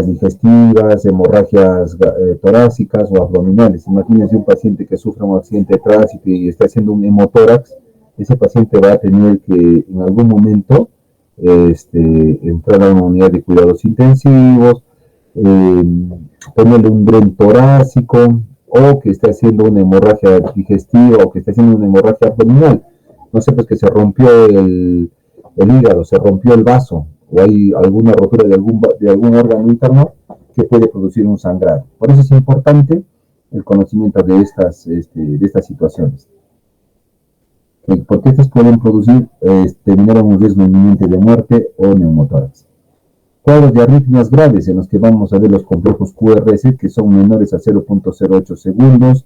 digestivas, hemorragias torácicas o abdominales. Imagínense un paciente que sufre un accidente de tránsito y está haciendo un hemotórax, ese paciente va a tener que en algún momento entrar a una unidad de cuidados intensivos, eh, ponerle un dren torácico, o que esté haciendo una hemorragia digestiva o que esté haciendo una hemorragia abdominal. No sé, pues que se rompió el hígado, se rompió el vaso, o hay alguna rotura de algún órgano interno que puede producir un sangrado. Por eso es importante el conocimiento de estas situaciones, porque estas pueden producir, terminar en un riesgo inminente de muerte o neumotórax. Cuadros de arritmias graves en los que vamos a ver los complejos QRS que son menores a 0.08 segundos.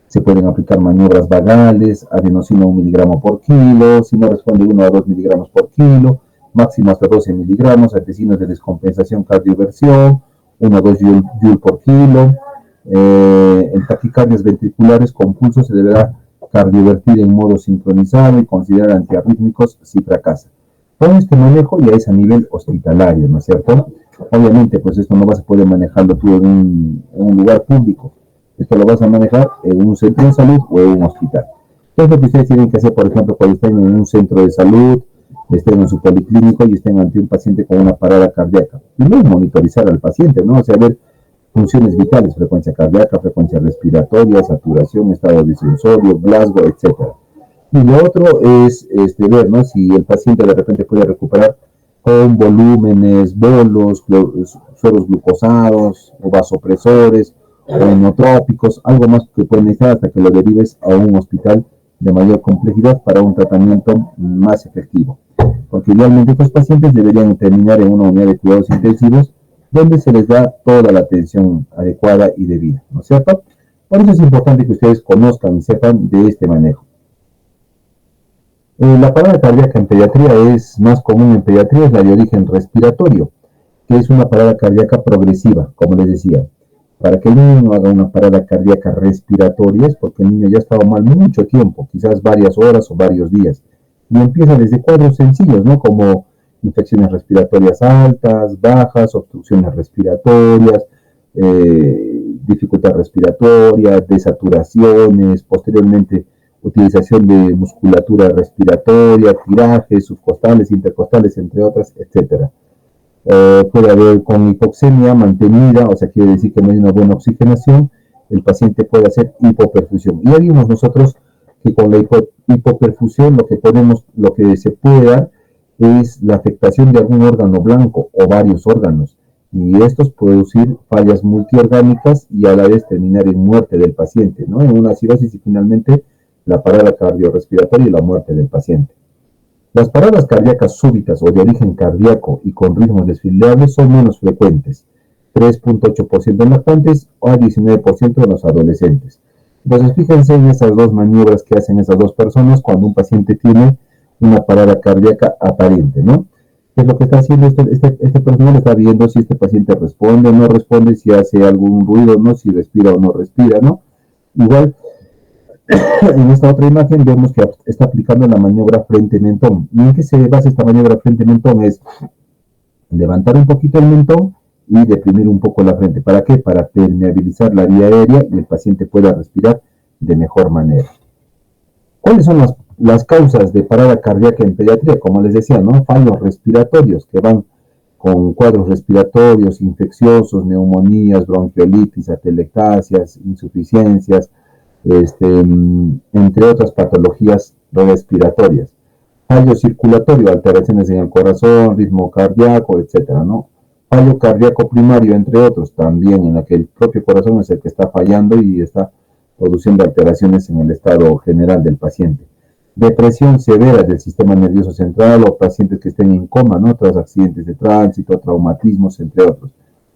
Se pueden aplicar maniobras vagales, adenosina 1 miligramo por kilo, si no responde 1 a 2 miligramos por kilo, máximo hasta 12 miligramos, antecinos de descompensación cardioversión, 1 a 2 joule por kilo. En taquicardias ventriculares con pulso se deberá cardiovertir en modo sincronizado y considerar antiarrítmicos si fracasa. Todo este manejo ya es a nivel hospitalario, ¿no es cierto? Obviamente, pues esto no vas a poder manejarlo tú en un lugar público. Esto lo vas a manejar en un centro de salud o en un hospital. ¿Qué es lo que ustedes tienen que hacer, por ejemplo, cuando estén en un centro de salud, estén en su policlínico y estén ante un paciente con una parada cardíaca? Primero, monitorizar al paciente, ¿no? O sea, ver funciones vitales, frecuencia cardíaca, frecuencia respiratoria, saturación, estado distensorio, Glasgow, etc. Y lo otro es ver, ¿no?, si el paciente de repente puede recuperar con volúmenes, bolos, sueros glucosados, o vasopresores, o enotrópicos, algo más que pueden necesitar hasta que lo derives a un hospital de mayor complejidad para un tratamiento más efectivo. Porque idealmente estos pacientes deberían terminar en una unidad de cuidados intensivos donde se les da toda la atención adecuada y debida, ¿no es cierto? Por eso es importante que ustedes conozcan y sepan de este manejo. La parada cardíaca en pediatría es más común en pediatría, es la de origen respiratorio, que es una parada cardíaca progresiva, como les decía. Para que el niño no haga una parada cardíaca respiratoria es porque el niño ya ha estado mal mucho tiempo, quizás varias horas o varios días. Y empieza desde cuadros sencillos, ¿no?, como infecciones respiratorias altas, bajas, obstrucciones respiratorias, dificultad respiratoria, desaturaciones, posteriormente utilización de musculatura respiratoria, tirajes, subcostales, intercostales, entre otras, etc. Puede haber con hipoxemia mantenida, o sea, quiere decir que no hay una buena oxigenación, el paciente puede hacer hipoperfusión. Y ya vimos nosotros que con la hipoperfusión lo que se puede dar es la afectación de algún órgano blanco o varios órganos, y estos producir fallas multiorgánicas y a la vez terminar en muerte del paciente, ¿no?, en una cirrosis y finalmente la parada cardiorrespiratoria y la muerte del paciente. Las paradas cardíacas súbitas o de origen cardíaco y con ritmos desfibrilables son menos frecuentes, 3.8% en lactantes o a 19% en los adolescentes. Entonces, fíjense en esas dos maniobras que hacen esas dos personas cuando un paciente tiene una parada cardíaca aparente, ¿no? ¿Qué es lo que está haciendo este personal? Está viendo si este paciente responde o no responde, si hace algún ruido, ¿no?, si respira o no respira, ¿no? Igual, en esta otra imagen vemos que está aplicando la maniobra frente-mentón. ¿Y en qué se basa esta maniobra frente-mentón? Es levantar un poquito el mentón y deprimir un poco la frente. ¿Para qué? Para permeabilizar la vía aérea y el paciente pueda respirar de mejor manera. ¿Cuáles son las causas de parada cardíaca en pediatría? Como les decía, ¿no?, fallos respiratorios que van con cuadros respiratorios infecciosos, neumonías, bronquiolitis, atelectasias, insuficiencias, entre otras patologías respiratorias. Fallo circulatorio, alteraciones en el corazón, ritmo cardíaco, etcétera, ¿no? Fallo cardíaco primario, entre otros, también en la que el propio corazón es el que está fallando y está produciendo alteraciones en el estado general del paciente. Depresión severa del sistema nervioso central o pacientes que estén en coma, ¿no?, tras accidentes de tránsito, traumatismos, entre otros.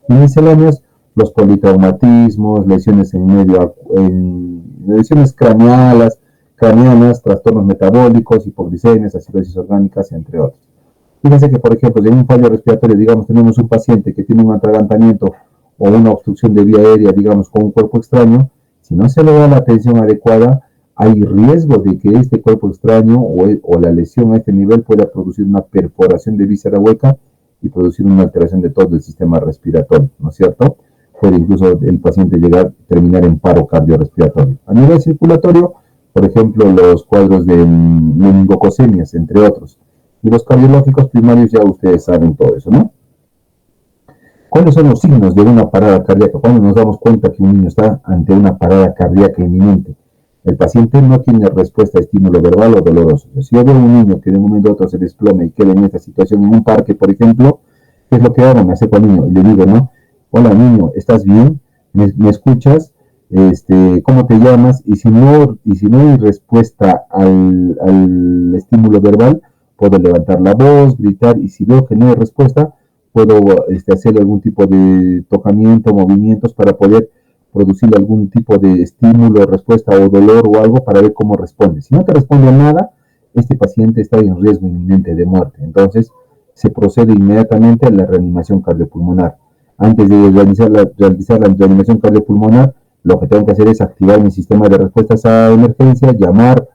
Y misceláneos, los politraumatismos, lesiones lesiones craneanas, trastornos metabólicos, hipoglicemias, acidosis orgánicas, entre otros. Fíjense que, por ejemplo, si en un fallo respiratorio, digamos, tenemos un paciente que tiene un atragantamiento o una obstrucción de vía aérea, digamos, con un cuerpo extraño, si no se le da la atención adecuada, hay riesgo de que este cuerpo extraño o la lesión a este nivel pueda producir una perforación de víscera hueca y producir una alteración de todo el sistema respiratorio, ¿no es cierto? Puede incluso el paciente terminar en paro cardiorrespiratorio. A nivel circulatorio, por ejemplo, los cuadros de meningococemias, entre otros. Y los cardiológicos primarios, ya ustedes saben todo eso, ¿no? ¿Cuáles son los signos de una parada cardíaca? Cuando nos damos cuenta que un niño está ante una parada cardíaca inminente. El paciente no tiene respuesta a estímulo verbal o doloroso. Si yo veo a un niño que de un momento a otro se desploma y queda en esta situación en un parque, por ejemplo, ¿qué es lo que hago? Me acerco al niño y le digo, ¿no? Hola niño, ¿estás bien? ¿Me escuchas? ¿Cómo te llamas? Y si no hay respuesta al estímulo verbal, puedo levantar la voz, gritar, y si veo que no hay respuesta, puedo hacer algún tipo de tocamiento, movimientos para poder producir algún tipo de estímulo, respuesta o dolor o algo para ver cómo responde. Si no te responde nada, este paciente está en riesgo inminente de muerte. Entonces, se procede inmediatamente a la reanimación cardiopulmonar. Antes de realizar la reanimación cardiopulmonar, lo que tengo que hacer es activar mi sistema de respuestas a emergencia, llamar,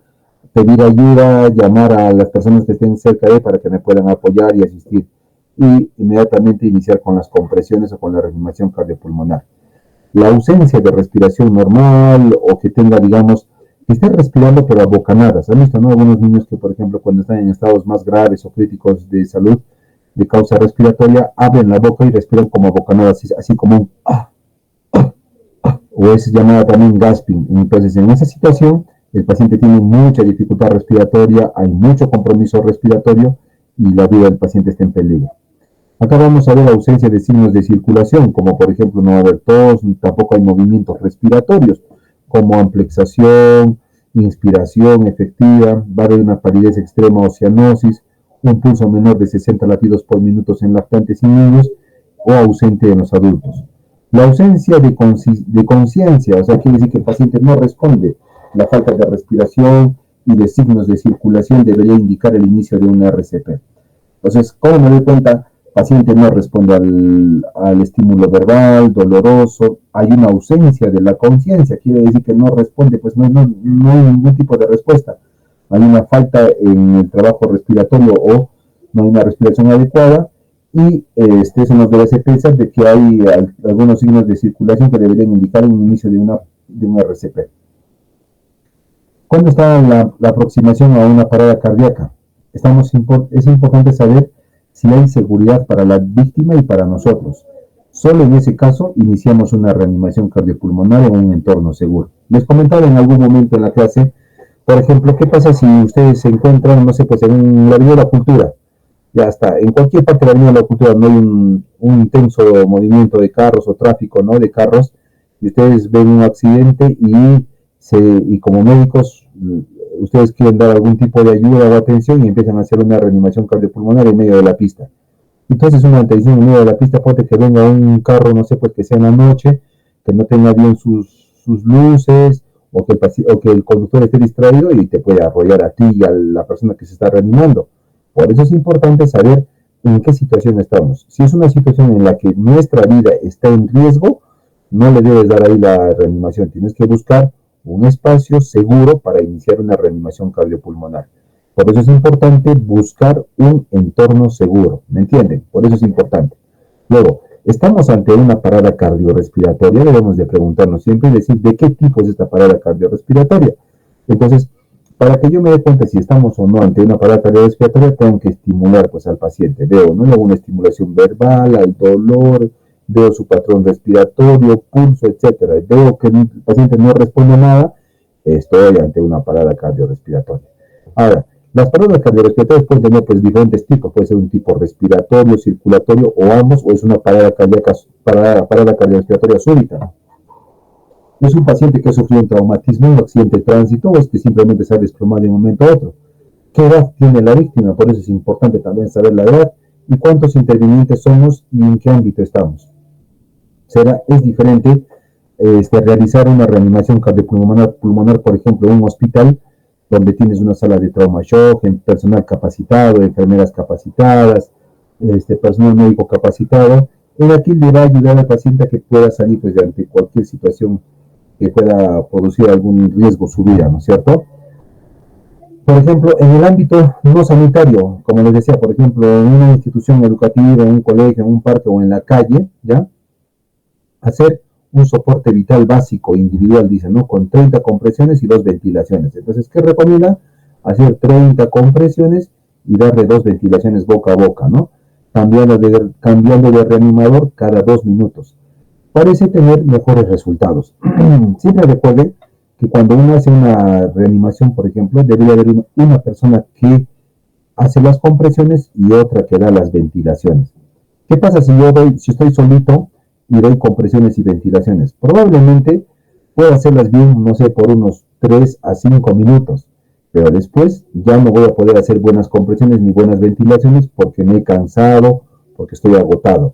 pedir ayuda, llamar a las personas que estén cerca de él para que me puedan apoyar y asistir. Y inmediatamente iniciar con las compresiones o con la reanimación cardiopulmonar. La ausencia de respiración normal o que tenga, digamos, que esté respirando pero a bocanadas. ¿Han visto, no? Algunos niños que, por ejemplo, cuando están en estados más graves o críticos de salud de causa respiratoria, abren la boca y respiran como a bocanadas, así como un o es llamada también gasping. Entonces, en esa situación, el paciente tiene mucha dificultad respiratoria, hay mucho compromiso respiratorio y la vida del paciente está en peligro. Acá vamos a ver la ausencia de signos de circulación, como por ejemplo no va a haber tos, tampoco hay movimientos respiratorios, como amplexación, inspiración efectiva, va a haber una palidez extrema o cianosis, un pulso menor de 60 latidos por minuto en lactantes y niños o ausente en los adultos. La ausencia de conciencia, o sea, quiere decir que el paciente no responde. La falta de respiración y de signos de circulación debería indicar el inicio de una RCP. Entonces, ¿cómo me doy cuenta? Paciente no responde al estímulo verbal, doloroso, hay una ausencia de la conciencia, quiere decir que no responde, pues no hay ningún tipo de respuesta. Hay una falta en el trabajo respiratorio o no hay una respiración adecuada y eso nos debe hacer pensar de que hay algunos signos de circulación que deberían indicar un inicio de una RCP. ¿Cuándo está la aproximación a una parada cardíaca? Es importante saber si hay seguridad para la víctima y para nosotros. Solo en ese caso iniciamos una reanimación cardiopulmonar en un entorno seguro. Les comentaba en algún momento en la clase, por ejemplo, ¿qué pasa si ustedes se encuentran, no sé, pues en la Avenida de la Cultura? Ya está, en cualquier parte de la Avenida de la Cultura no hay un intenso movimiento de carros o tráfico, ¿no? De carros, y ustedes ven un accidente y como médicos ustedes quieren dar algún tipo de ayuda o atención y empiezan a hacer una reanimación cardiopulmonar en medio de la pista. Entonces una atención en medio de la pista puede que venga un carro, no sé, pues que sea en la noche, que no tenga bien sus luces o que el conductor esté distraído y te puede arrollar a ti y a la persona que se está reanimando. Por eso es importante saber en qué situación estamos. Si es una situación en la que nuestra vida está en riesgo, no le debes dar ahí la reanimación. Tienes que buscar un espacio seguro para iniciar una reanimación cardiopulmonar. Por eso es importante buscar un entorno seguro, ¿me entienden? Por eso es importante. Luego, estamos ante una parada cardiorrespiratoria, debemos de preguntarnos siempre y decir de qué tipo es esta parada cardiorrespiratoria. Entonces, para que yo me dé cuenta si estamos o no ante una parada cardiorrespiratoria, tengo que estimular pues al paciente. Veo, ¿no? Una estimulación verbal, hay dolor, veo su patrón respiratorio, pulso, etcétera. Veo que el paciente no responde a nada, estoy ante una parada cardiorrespiratoria. Ahora, las paradas cardiorrespiratorias pueden tener pues, diferentes tipos, puede ser un tipo respiratorio, circulatorio o ambos, o es una parada cardiorrespiratoria súbita. ¿Es un paciente que ha sufrido un traumatismo, un accidente de tránsito o es que simplemente se ha desplomado de un momento a otro? ¿Qué edad tiene la víctima? Por eso es importante también saber la edad y cuántos intervinientes somos y en qué ámbito estamos. Es diferente realizar una reanimación cardiopulmonar, por ejemplo, en un hospital donde tienes una sala de trauma shock, personal capacitado, enfermeras capacitadas, personal médico capacitado. En aquí le va a ayudar al paciente a que pueda salir pues, de ante cualquier situación que pueda producir algún riesgo su vida, ¿no es cierto? Por ejemplo, en el ámbito no sanitario, como les decía, por ejemplo, en una institución educativa, en un colegio, en un parque o en la calle, ¿ya? Hacer un soporte vital básico individual, dice, ¿no? Con 30 compresiones y 2 ventilaciones. Entonces, ¿qué recomienda? Hacer 30 compresiones y darle 2 ventilaciones boca a boca, ¿no? Cambiando de reanimador cada 2 minutos. Parece tener mejores resultados. Siempre recuerden que cuando uno hace una reanimación, por ejemplo, debería haber una persona que hace las compresiones y otra que da las ventilaciones. ¿Qué pasa si estoy solito y doy compresiones y ventilaciones? Probablemente puedo hacerlas bien, no sé, por unos 3 a 5 minutos, pero después ya no voy a poder hacer buenas compresiones ni buenas ventilaciones porque me he cansado, porque estoy agotado.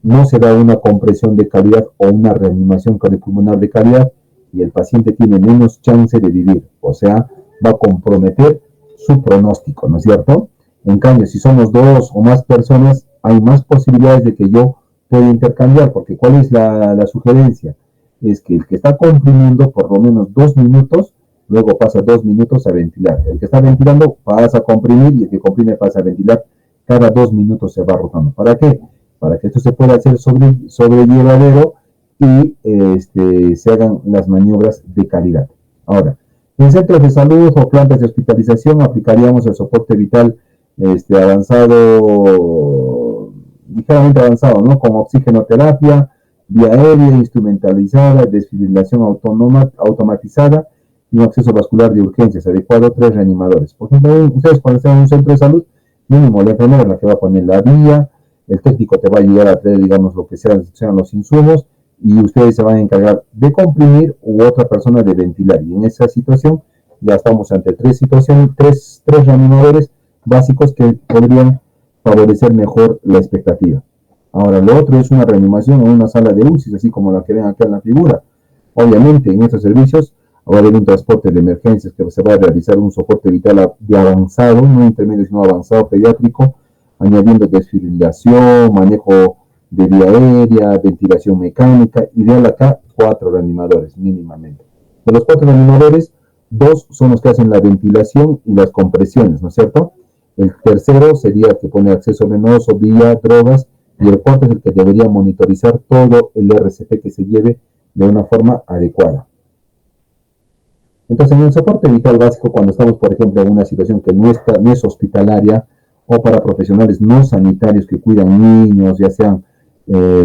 No se da una compresión de calidad o una reanimación cardiopulmonar de calidad y el paciente tiene menos chance de vivir, o sea, va a comprometer su pronóstico, ¿no es cierto? En cambio, si somos 2 o más personas, hay más posibilidades de que yo pueda intercambiar, porque ¿cuál es la sugerencia? Es que el que está comprimiendo por lo menos 2 minutos, luego pasa 2 minutos a ventilar. El que está ventilando pasa a comprimir y el que comprime pasa a ventilar. Cada 2 minutos se va rotando. ¿Para qué? Para que esto se pueda hacer sobrellevadero y se hagan las maniobras de calidad. Ahora, en centros de salud o plantas de hospitalización aplicaríamos el soporte vital avanzado, ligeramente avanzado, ¿no? Como oxigenoterapia, vía aérea, instrumentalizada, desfibrilación automatizada y un acceso vascular de urgencias adecuado a 3 reanimadores. Por ejemplo, ustedes cuando están en un centro de salud, mínimo la enfermera es la que va a poner la vía, el técnico te va a ayudar a traer, digamos, lo que sean los insumos, y ustedes se van a encargar de comprimir u otra persona de ventilar. Y en esa situación ya estamos ante 3 reanimadores básicos que podrían favorecer mejor la expectativa. Ahora, lo otro es una reanimación en una sala de UCI, así como la que ven acá en la figura. Obviamente, en estos servicios va a haber un transporte de emergencias que se va a realizar un soporte vital de avanzado, no intermedio, sino avanzado pediátrico, añadiendo desfibrilación, manejo de vía aérea, ventilación mecánica, ideal acá 4 reanimadores mínimamente. De los 4 reanimadores, 2 son los que hacen la ventilación y las compresiones, ¿no es cierto? El tercero sería el que pone acceso venoso, vía, drogas, y el cuarto es el que debería monitorizar todo el RCP que se lleve de una forma adecuada. Entonces, en el soporte vital básico, cuando estamos, por ejemplo, en una situación que no es hospitalaria, o para profesionales no sanitarios que cuidan niños, ya sean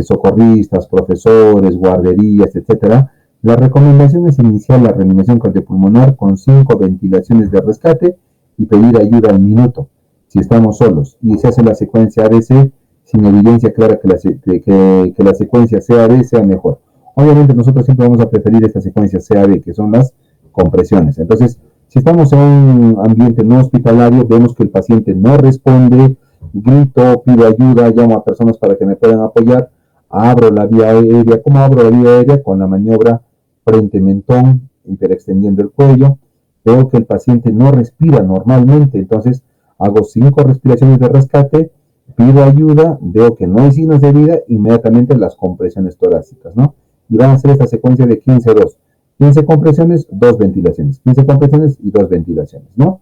socorristas, profesores, guarderías, etcétera, la recomendación es iniciar la reanimación cardiopulmonar con 5 ventilaciones de rescate y pedir ayuda al minuto, si estamos solos, y se hace la secuencia ABC sin evidencia clara que la secuencia CAB sea mejor. Obviamente nosotros siempre vamos a preferir esta secuencia CAB, que son las compresiones. Entonces, si estamos en un ambiente no hospitalario, vemos que el paciente no responde, grito, pido ayuda, llamo a personas para que me puedan apoyar, abro la vía aérea. ¿Cómo abro la vía aérea? Con la maniobra frente-mentón, hiperextendiendo el cuello. Veo que el paciente no respira normalmente, entonces hago 5 respiraciones de rescate, pido ayuda, veo que no hay signos de vida, inmediatamente las compresiones torácicas, ¿no? Y van a hacer esta secuencia de 15-2. 15 compresiones, 2 ventilaciones. 15 compresiones y 2 ventilaciones, ¿no?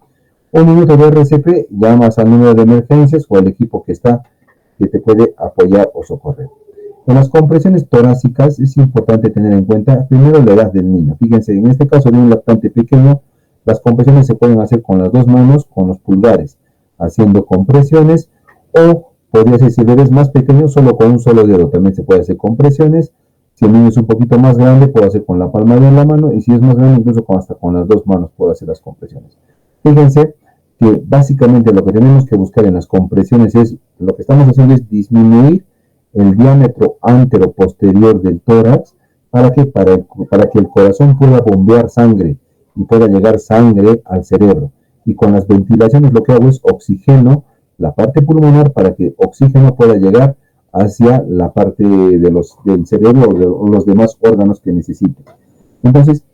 Un minuto de RCP, llamas al número de emergencias o al equipo que te puede apoyar o socorrer. En las compresiones torácicas es importante tener en cuenta primero la edad del niño. Fíjense, en este caso de un lactante pequeño, las compresiones se pueden hacer con las 2 manos, con los pulgares, haciendo compresiones, o podría ser, si bebés más pequeños, solo con un solo dedo también se puede hacer compresiones. Si el niño es un poquito más grande, puedo hacer con la palma de la mano, y si es más grande, incluso hasta con las 2 manos puedo hacer las compresiones. Fíjense que básicamente lo que tenemos que buscar en las compresiones es, lo que estamos haciendo es disminuir el diámetro antero-posterior del tórax para que el corazón pueda bombear sangre y pueda llegar sangre al cerebro. Y con las ventilaciones lo que hago es oxigeno la parte pulmonar para que oxígeno pueda llegar hacia la parte del cerebro o los demás órganos que necesite. Entonces,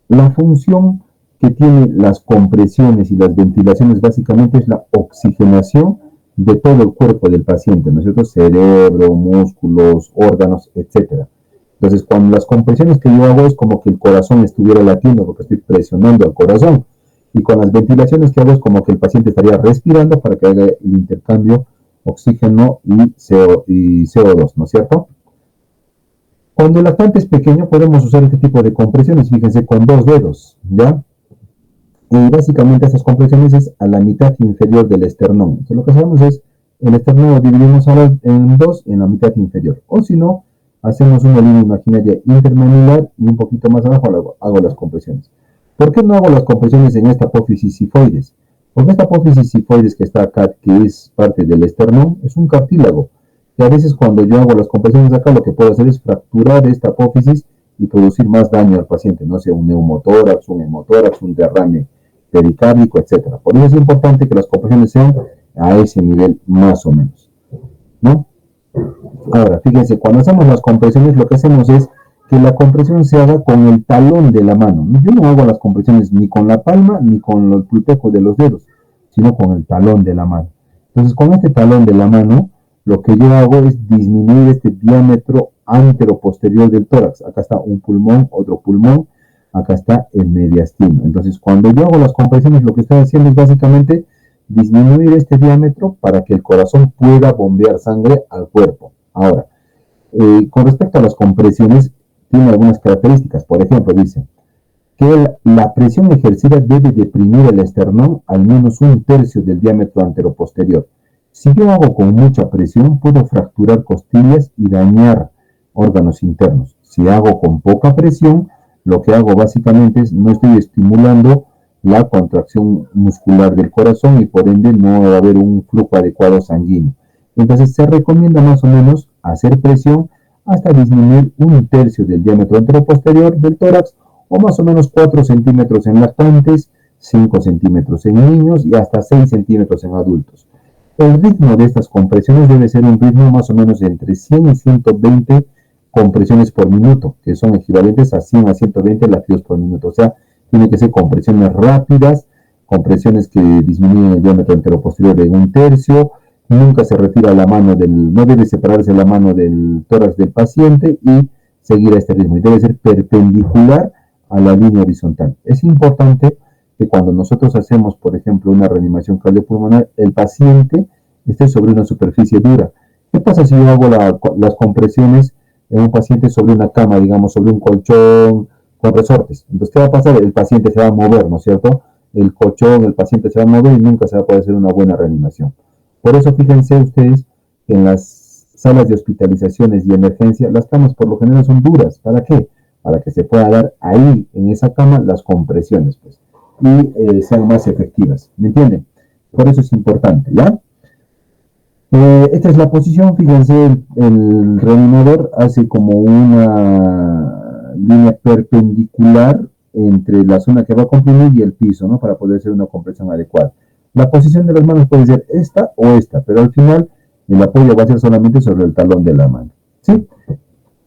la función que tienen las compresiones y las ventilaciones básicamente es la oxigenación de todo el cuerpo del paciente, ¿no es cierto? Cerebro, músculos, órganos, etc. Entonces, cuando las compresiones que yo hago es como que el corazón estuviera latiendo porque estoy presionando al corazón. Y con las ventilaciones que hago es como que el paciente estaría respirando para que haga el intercambio oxígeno y CO2, ¿no es cierto? Cuando el lactante es pequeño podemos usar este tipo de compresiones, fíjense, con 2 dedos, ¿ya? Y básicamente estas compresiones es a la mitad inferior del esternón. Entonces lo que hacemos es, el esternón lo dividimos en dos en la mitad inferior. O si no, hacemos una línea imaginaria intermanular y un poquito más abajo hago las compresiones. ¿Por qué no hago las compresiones en esta apófisis sifoides? Porque esta apófisis sifoides que está acá, que es parte del esternón, es un cartílago. Y a veces cuando yo hago las compresiones acá, lo que puedo hacer es fracturar esta apófisis y producir más daño al paciente, no sé, un neumotórax, un hemotórax, un derrame pericárdico, etcétera. Por eso es importante que las compresiones sean a ese nivel más o menos, ¿no? Ahora, fíjense, cuando hacemos las compresiones, lo que hacemos es que la compresión se haga con el talón de la mano. Yo no hago las compresiones ni con la palma ni con el pulpejo de los dedos, sino con el talón de la mano. Entonces, con este talón de la mano, lo que yo hago es disminuir este diámetro antero-posterior del tórax. Acá está un pulmón, otro pulmón, acá está el mediastino. Entonces, cuando yo hago las compresiones, lo que estoy haciendo es básicamente disminuir este diámetro para que el corazón pueda bombear sangre al cuerpo. Ahora, con respecto a las compresiones, tiene algunas características. Por ejemplo, dice que la presión ejercida debe deprimir el esternón al menos 1/3 del diámetro anteroposterior. Si yo hago con mucha presión, puedo fracturar costillas y dañar órganos internos. Si hago con poca presión, lo que hago básicamente es no estoy estimulando la contracción muscular del corazón y por ende no va a haber un flujo adecuado sanguíneo. Entonces se recomienda más o menos hacer presión hasta disminuir 1/3 del diámetro anteroposterior del tórax o más o menos 4 centímetros en lactantes, 5 centímetros en niños y hasta 6 centímetros en adultos. El ritmo de estas compresiones debe ser un ritmo más o menos entre 100 y 120 compresiones por minuto, que son equivalentes a 100 a 120 latidos por minuto. O sea, tiene que ser compresiones rápidas, compresiones que disminuyen el diámetro anteroposterior de 1/3. Nunca se retira la mano no debe separarse la mano del tórax del paciente y seguir a este ritmo. Y debe ser perpendicular a la línea horizontal. Es importante que cuando nosotros hacemos, por ejemplo, una reanimación cardiopulmonar, el paciente esté sobre una superficie dura. ¿Qué pasa si yo hago las compresiones en un paciente sobre una cama, digamos, sobre un colchón con resortes? Entonces, ¿qué va a pasar? El paciente se va a mover, ¿no es cierto? El colchón, el paciente se va a mover y nunca se va a poder hacer una buena reanimación. Por eso, fíjense ustedes que en las salas de hospitalizaciones y emergencia, las camas por lo general son duras. ¿Para qué? Para que se pueda dar ahí, en esa cama, las compresiones, pues, y sean más efectivas. ¿Me entienden? Por eso es importante, ¿ya? Esta es la posición, fíjense, el reanimador hace como una línea perpendicular entre la zona que va a comprimir y el piso, ¿no? Para poder hacer una compresión adecuada. La posición de las manos puede ser esta o esta, pero al final el apoyo va a ser solamente sobre el talón de la mano, ¿sí?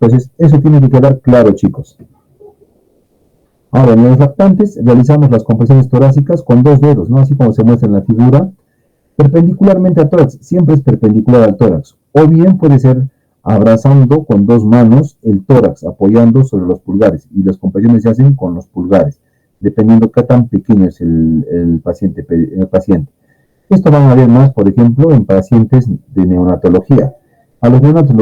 Entonces, eso tiene que quedar claro, chicos. Ahora, en los lactantes realizamos las compresiones torácicas con 2 dedos, ¿no? Así como se muestra en la figura, perpendicularmente al tórax, siempre es perpendicular al tórax, o bien puede ser abrazando con 2 manos el tórax, apoyando sobre los pulgares, y las compresiones se hacen con los pulgares, dependiendo qué tan pequeño es el paciente. Esto van a ver más, por ejemplo, en pacientes de neonatología. A los neonatos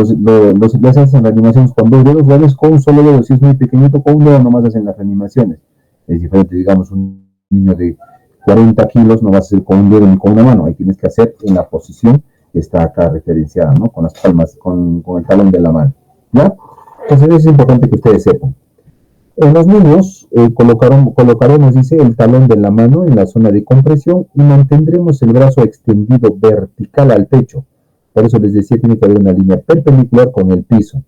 les hacen reanimaciones con 2 dedos, o a veces con un solo dedo, si es muy pequeñito, con un dedo nomás hacen las reanimaciones. Es diferente, digamos, un niño de 40 kilos no vas a hacer con un dedo ni con una mano, ahí tienes que hacer en la posición que está acá referenciada, ¿no? Con las palmas, con el talón de la mano, ¿ya? Entonces es importante que ustedes sepan. En los niños colocaremos, dice, el talón de la mano en la zona de compresión y mantendremos el brazo extendido vertical al pecho. Por eso les decía, tiene que haber una línea perpendicular con el piso.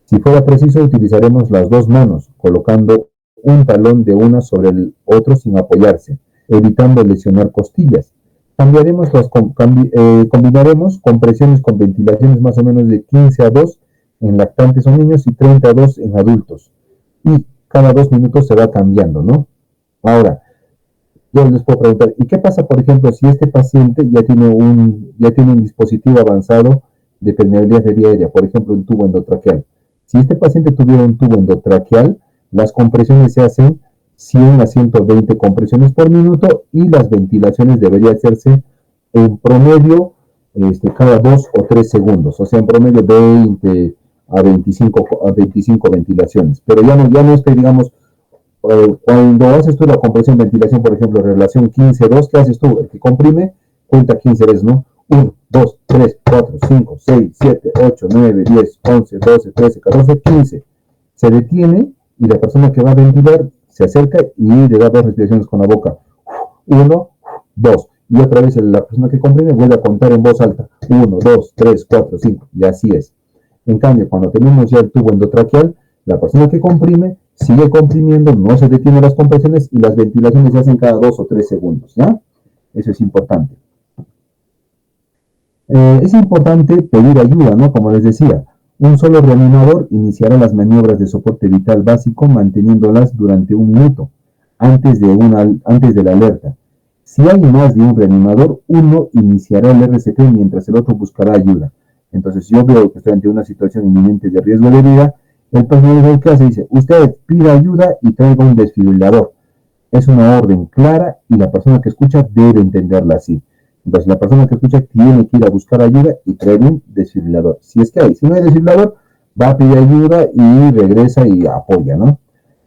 Si fuera preciso, utilizaremos las 2 manos, colocando un talón de una sobre el otro sin apoyarse, evitando lesionar costillas. Combinaremos compresiones con ventilaciones más o menos de 15 a 2 en lactantes o niños y 30 a 2 en adultos. Y cada 2 minutos se va cambiando, ¿no? Ahora, yo les puedo preguntar, ¿y qué pasa, por ejemplo, si este paciente ya tiene un dispositivo avanzado de permeabilidad de vía aérea, por ejemplo, un tubo endotraqueal? Si este paciente tuviera un tubo endotraqueal, las compresiones se hacen 100 a 120 compresiones por minuto y las ventilaciones deberían hacerse en promedio cada 2 o 3 segundos, o sea, en promedio 20 a 25 ventilaciones. Pero ya no estoy, digamos, cuando haces tú la compresión ventilación, por ejemplo, relación 15-2, ¿qué haces tú? El que comprime cuenta 15 veces, ¿no? 1, 2, 3, 4, 5, 6, 7, 8, 9, 10, 11, 12, 13, 14, 15. Se detiene y la persona que va a ventilar se acerca y le da 2 respiraciones con la boca. 1, 2. Y otra vez la persona que comprime vuelve a contar en voz alta. 1, 2, 3, 4, 5. Y así es. En cambio, cuando tenemos ya el tubo endotraqueal, la persona que comprime sigue comprimiendo, no se detienen las compresiones y las ventilaciones se hacen cada 2 o 3 segundos, ¿ya? Eso es importante. Es importante pedir ayuda, ¿no? Como les decía, un solo reanimador iniciará las maniobras de soporte vital básico manteniéndolas durante 1 minuto antes de la alerta. Si hay más de un reanimador, uno iniciará el RCP mientras el otro buscará ayuda. Entonces, si yo veo que estoy ante una situación inminente de riesgo de vida, el personal del caso dice, usted pida ayuda y traiga un desfibrilador. Es una orden clara y la persona que escucha debe entenderla así. Entonces, la persona que escucha tiene que ir a buscar ayuda y traer un desfibrilador. Si es que hay, si no hay desfibrilador, va a pedir ayuda y regresa y apoya, ¿no?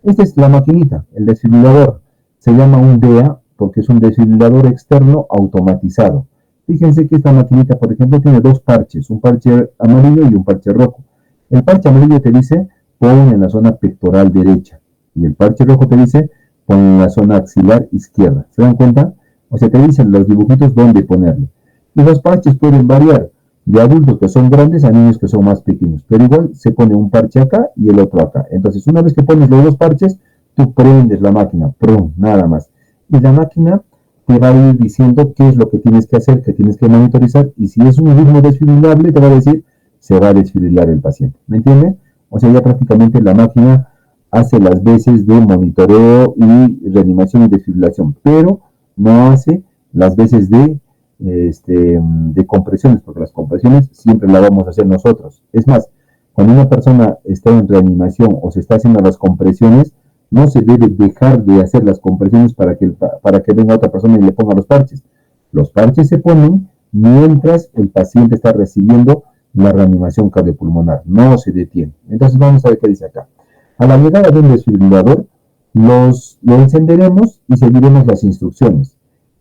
Esta es la maquinita, el desfibrilador. Se llama un DEA porque es un desfibrilador externo automatizado. Fíjense que esta maquinita, por ejemplo, tiene 2 parches, un parche amarillo y un parche rojo. El parche amarillo te dice, pon en la zona pectoral derecha. Y el parche rojo te dice, pon en la zona axilar izquierda. ¿Se dan cuenta? O sea, te dicen los dibujitos dónde ponerlo. Y los parches pueden variar de adultos que son grandes a niños que son más pequeños. Pero igual se pone un parche acá y el otro acá. Entonces, una vez que pones los 2 parches, tú prendes la máquina. ¡Prum! Nada más. Y la máquina te va a ir diciendo qué es lo que tienes que hacer, que tienes que monitorizar. Y si es un ritmo desfibrilable, te va a decir, se va a desfibrilar el paciente. ¿Me entiende? O sea, ya prácticamente la máquina hace las veces de monitoreo y reanimación y desfibrilación, pero no hace las veces de compresiones, porque las compresiones siempre las vamos a hacer nosotros. Es más, cuando una persona está en reanimación o se está haciendo las compresiones, no se debe dejar de hacer las compresiones para que venga otra persona y le ponga los parches. Los parches se ponen mientras el paciente está recibiendo la reanimación cardiopulmonar, no se detiene. Entonces vamos a ver qué dice acá. A la llegada de un desfibrilador, lo encenderemos y seguiremos las instrucciones.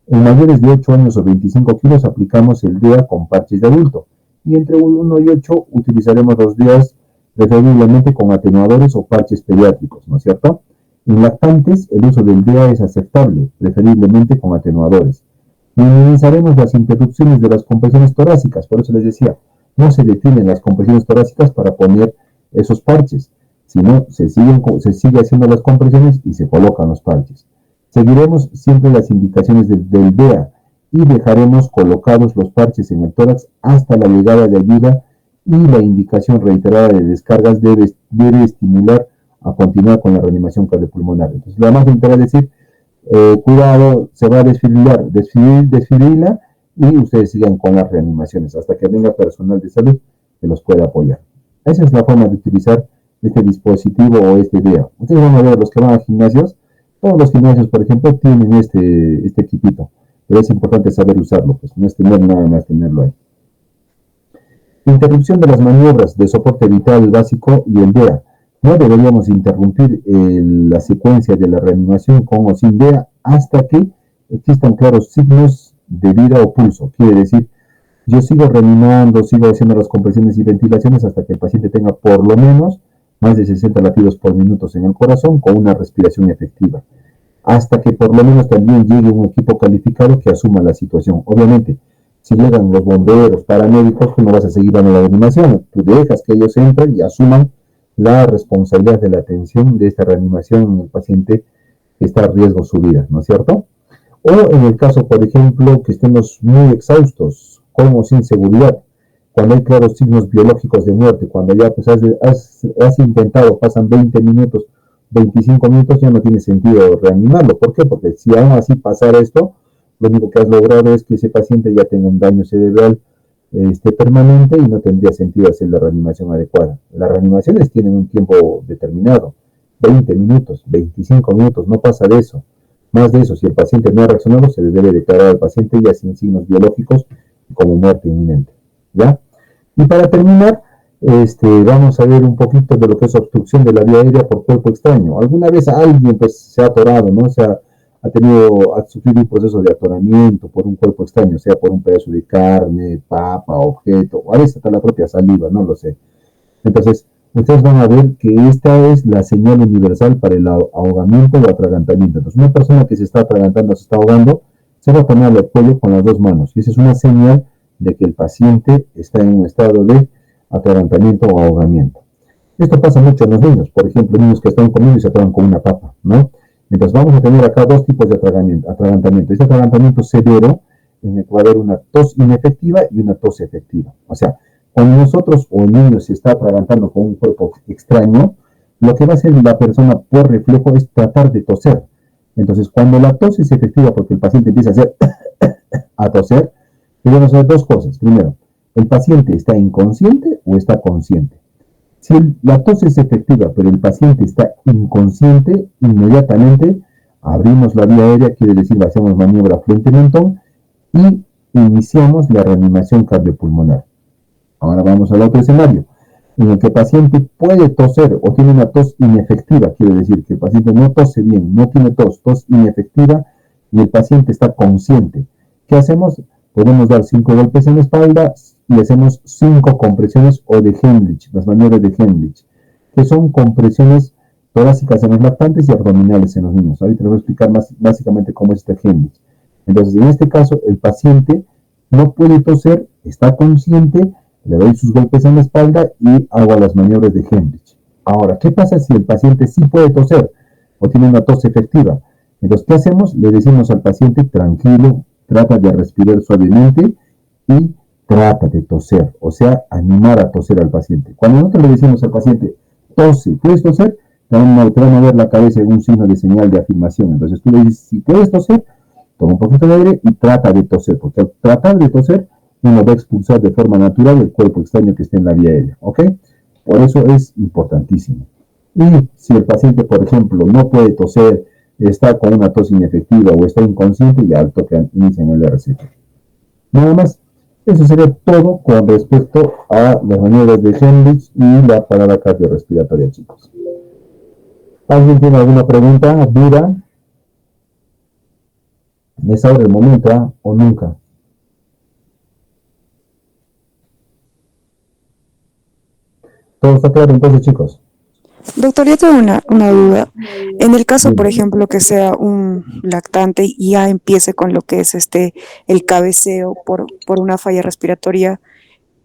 En mayores de 8 años o 25 kilos aplicamos el DEA con parches de adulto y entre 1 y 8 utilizaremos los DEAs preferiblemente con atenuadores o parches pediátricos, ¿no es cierto? En lactantes el uso del DEA es aceptable, preferiblemente con atenuadores. Minimizaremos las interrupciones de las compresiones torácicas, por eso les decía, no se detienen las compresiones torácicas para poner esos parches, sino se sigue haciendo las compresiones y se colocan los parches. Seguiremos siempre las indicaciones del DEA y dejaremos colocados los parches en el tórax hasta la llegada de ayuda y la indicación reiterada de descargas debe estimular a continuar con la reanimación cardiopulmonar. Entonces, lo más importante es decir, cuidado, se va a desfibrila y ustedes sigan con las reanimaciones hasta que venga personal de salud que los pueda apoyar. Esa es la forma de utilizar este dispositivo o este DEA. Ustedes van a ver los que van a gimnasios, todos los gimnasios, por ejemplo, tienen este equipito, pero es importante saber usarlo, pues no es tener nada más tenerlo ahí. Interrupción de las maniobras de soporte vital básico y el DEA. No deberíamos interrumpir la secuencia de la reanimación con o sin DEA hasta que existan claros signos de vida o pulso. Quiere decir, yo sigo reanimando, sigo haciendo las compresiones y ventilaciones hasta que el paciente tenga por lo menos más de 60 latidos por minuto en el corazón con una respiración efectiva. Hasta que por lo menos también llegue un equipo calificado que asuma la situación. Obviamente, si llegan los bomberos, paramédicos, tú no vas a seguir dando la reanimación. Tú dejas que ellos entren y asuman la responsabilidad de la atención de esta reanimación en el paciente que está a riesgo su vida, ¿no es cierto? O en el caso, por ejemplo, que estemos muy exhaustos, con o sin seguridad, cuando hay claros signos biológicos de muerte, cuando ya pues, has intentado, pasan 20 minutos, 25 minutos, ya no tiene sentido reanimarlo. ¿Por qué? Porque si aún así pasara esto, lo único que has logrado es que ese paciente ya tenga un daño cerebral permanente y no tendría sentido hacer la reanimación adecuada. Las reanimaciones tienen un tiempo determinado. 20 minutos, 25 minutos, no pasa de eso. Más de eso, si el paciente no ha reaccionado, se le debe declarar al paciente ya sin signos biológicos como muerte inminente. ¿Ya? Y para terminar, vamos a ver un poquito de lo que es obstrucción de la vía aérea por cuerpo extraño. Alguna vez alguien pues, se ha atorado, ¿no? Ha sufrido un proceso de atoramiento por un cuerpo extraño, sea por un pedazo de carne, papa, objeto, o a veces hasta la propia saliva, no lo sé. Entonces, ustedes van a ver que esta es la señal universal para el ahogamiento o atragantamiento. Entonces, una persona que se está atragantando, se está ahogando, se va a tomar el cuello con las dos manos. Y esa es una señal de que el paciente está en un estado de atragantamiento o ahogamiento. Esto pasa mucho en los niños, por ejemplo, niños que están comiendo y se atoran con una papa, ¿no? Entonces vamos a tener acá dos tipos de atragantamiento. Este atragantamiento severo, en el que va a haber una tos inefectiva y una tos efectiva. O sea, cuando nosotros o el niño se está atragantando con un cuerpo extraño, lo que va a hacer la persona por reflejo es tratar de toser. Entonces, cuando la tos es efectiva porque el paciente empieza a toser, debemos hacer dos cosas. Primero, ¿el paciente está inconsciente o está consciente? Si la tos es efectiva, pero el paciente está inconsciente, inmediatamente abrimos la vía aérea, quiere decir, hacemos maniobra frente-mentón y iniciamos la reanimación cardiopulmonar. Ahora vamos al otro escenario, en el que el paciente puede toser o tiene una tos inefectiva, quiere decir que el paciente no tose bien, no tiene tos inefectiva y el paciente está consciente. ¿Qué hacemos? Podemos dar 5 golpes en la espalda y hacemos 5 compresiones o de Heimlich, las maniobras de Heimlich, que son compresiones torácicas en los lactantes y abdominales en los niños. Ahorita les voy a explicar más básicamente cómo es este Heimlich. Entonces, en este caso, el paciente no puede toser, está consciente, le doy sus golpes en la espalda y hago las maniobras de Heimlich. Ahora, ¿qué pasa si el paciente sí puede toser o tiene una tos efectiva? Entonces, ¿qué hacemos? Le decimos al paciente, tranquilo, trata de respirar suavemente y trata de toser, o sea, animar a toser al paciente. Cuando nosotros le decimos al paciente, tose, ¿puedes toser? Te van a ver la cabeza en un signo de señal de afirmación. Entonces tú le dices, si puedes toser, toma un poquito de aire y trata de toser, porque al tratar de toser, uno va a expulsar de forma natural el cuerpo extraño que esté en la vía aérea, ¿ok? Por eso es importantísimo. Y si el paciente, por ejemplo, no puede toser, está con una tos inefectiva o está inconsciente, ya al toque inician el RCP. Nada más, eso sería todo con respecto a las maniobras de Heimlich y la parada cardiorrespiratoria, chicos. ¿Alguien tiene alguna pregunta, duda? ¿Es ahora el momento o nunca? ¿Todo está claro entonces, chicos? Doctor, yo tengo una duda. En el caso, por ejemplo, que sea un lactante y ya empiece con lo que es el cabeceo por una falla respiratoria,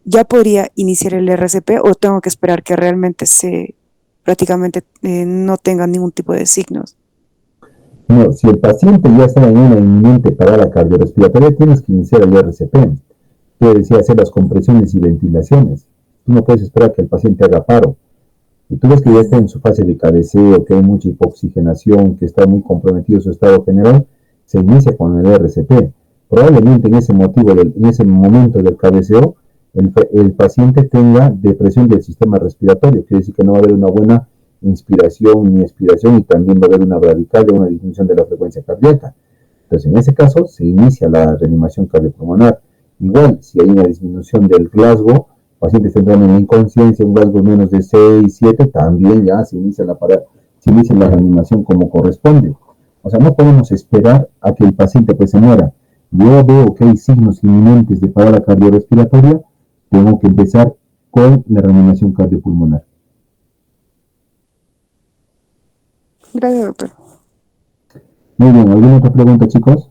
¿ya podría iniciar el RCP o tengo que esperar que realmente prácticamente no tenga ningún tipo de signos? No, si el paciente ya está en una inminente parada cardiorrespiratoria, tienes que iniciar el RCP. Quiere decir hacer las compresiones y ventilaciones. Tú no puedes esperar que el paciente haga paro. Y tú ves que ya está en su fase de cabeceo, que hay mucha hipoxigenación, que está muy comprometido su estado general, se inicia con el RCP. Probablemente en ese momento del cabeceo, el paciente tenga depresión del sistema respiratorio, quiere decir que no va a haber una buena inspiración ni expiración y también va a haber una bradicardia, una disminución de la frecuencia cardíaca. Entonces, en ese caso, se inicia la reanimación cardiopulmonar. Igual, si hay una disminución del Glasgow, pacientes tendrán una inconsciencia, un Glasgow menos de 6, 7, también ya se inicia la reanimación como corresponde. O sea, no podemos esperar a que el paciente pues se muera. Yo veo que hay signos inminentes de parada cardiorrespiratoria, tengo que empezar con la reanimación cardiopulmonar. Gracias, doctor. Muy bien, ¿alguna otra pregunta, chicos?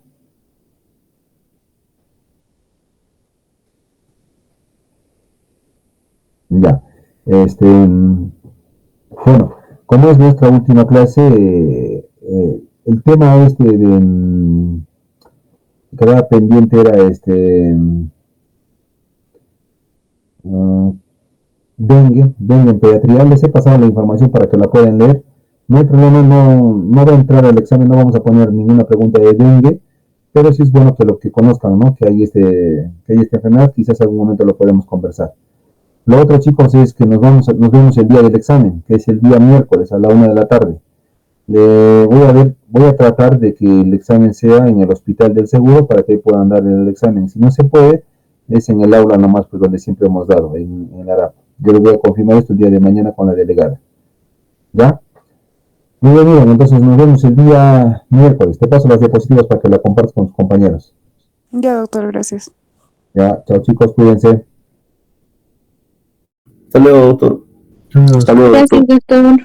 Ya. Bueno, como es nuestra última clase, el tema que quedaba pendiente era uh, dengue en pediatría. Les he pasado la información para que la puedan leer. No hay problema, no va a entrar al examen, no vamos a poner ninguna pregunta de dengue, pero sí es bueno que lo que conozcan, ¿no? Que hay esta enfermedad, quizás en algún momento lo podemos conversar. Lo otro, chicos, es que nos vemos el día del examen, que es el día miércoles a la 1 de la tarde. Voy a tratar de que el examen sea en el hospital del seguro para que puedan dar el examen. Si no se puede, es en el aula nomás, pues donde siempre hemos dado, en Arap. Yo les voy a confirmar esto el día de mañana con la delegada. ¿Ya? Muy bien, entonces nos vemos el día miércoles. Te paso las diapositivas para que la compartas con tus compañeros. Ya, doctor, gracias. Ya, chao chicos, cuídense. Hasta luego, doctor. Hasta luego, Gracias, doctor.